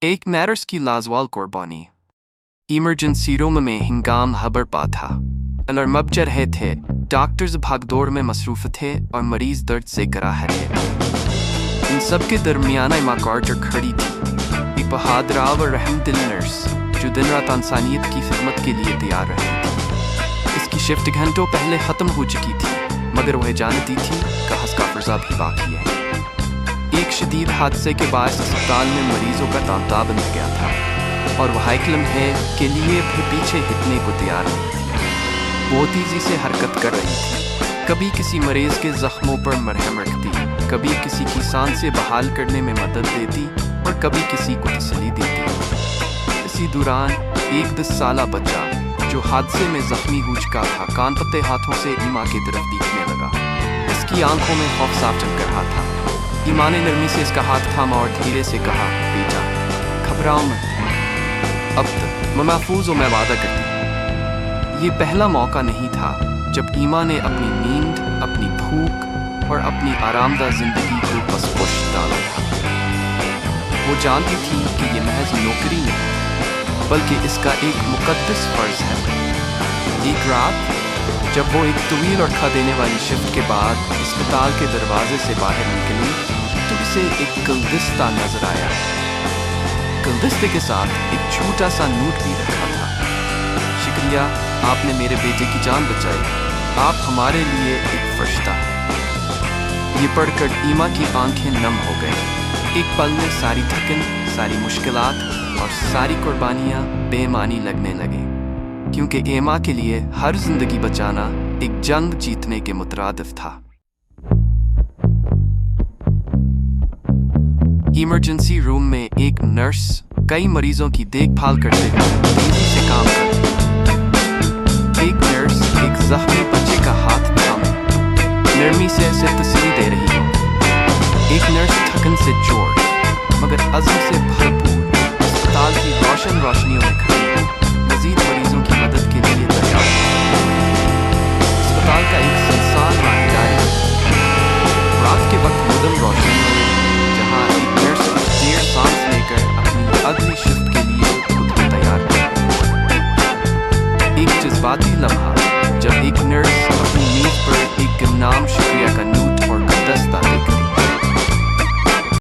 एक नर्स की लाजवाल कुर्बानी। इमरजेंसी रूम में हंगाम हबरपा था। अलार्म बज रहे थे, डॉक्टर्स भागदौड़ में मसरूफ थे और मरीज दर्द से कराह रहे थे। इन सब के दरमियान एमा कार्टर खड़ी थी, एक बहादुर और रहमदिल नर्स जो दिन रात इंसानियत की खिदमत के लिए तैयार रही थी। इसकी शिफ्ट घंटों पहले ख़त्म हो चुकी थी, मगर वह जानती थी कि उसका फर्जा भी बाकी है। एक शदीद हादसे के बाद अस्पताल में मरीजों का तांता बन गया था और वह एक लम्हे के लिए भी पीछे हटने को तैयार नहीं थी। वो तेजी से हरकत कर रही थी, कभी किसी मरीज के जख्मों पर मरहम रखती, कभी किसी की सांस से बहाल करने में मदद देती और कभी किसी को तसल्ली देती। इसी दौरान एक 10 साला बच्चा जो हादसे में जख्मी हो चुका था, कान पत्ते हाथों से ईमा की तरफ देखने लगा। इसकी आंखों में खौफ साफ चमक रहा था। ईमा ने नरमी से इसका हाथ थामा और धीरे से कहा, बेटा घबराओ मत, अब तक मैं महफूज हूँ, मैं वादा करती। ये पहला मौका नहीं था जब ईमा ने अपनी नींद, अपनी भूख और अपनी आरामदा जिंदगी को पसपोश डाला था। वो जानती थी कि ये महज नौकरी नहीं, बल्कि इसका एक मुकद्दस फर्ज है। एक रात जब वो एक तवील और खा देने वाली शिफ्ट के बाद अस्पताल के दरवाजे से बाहर निकली तो उसे एक गुलदस्ता नजर आया। गुलदस्ते के साथ एक छोटा सा नोट भी रखा था। शुक्रिया, आपने मेरे बेटे की जान बचाई, आप हमारे लिए एक फरिश्ता हैं। ये पढ़कर ईमा की आंखें नम हो गईं। एक पल में सारी थकन, सारी मुश्किलात और सारी कुर्बानियां बेमानी लगने लगीं, क्योंकि ईमा के लिए हर जिंदगी बचाना एक जंग जीतने के मुतरादिफ था। इमरजेंसी रूम में एक नर्स कई मरीजों की देखभाल करते हुए तेजी से काम करती। एक नर्स एक जख्मी बच्चे का हाथ थामे नरमी से उसे तसल्ली दे रही है। एक नर्स थकन से चोर मगर अज़्म से भरपूर अस्पताल की रोशन रोशनियों में खड़ी मजीद मरीजों की मदद के लिए तैयार है। अस्पताल का एक सुनसान राहदारी रात के वक्त मुदम रोशनियों में, जहां एक नर्स देर सांस लेकर अपनी अगली शिफ्ट के लिए खुद को तैयार करती। एक जज्बाती लम्हा जब एक नर्स अपनी मेज पर एक गुमनाम शुक्रिया का नोट और गुलदस्ता देखती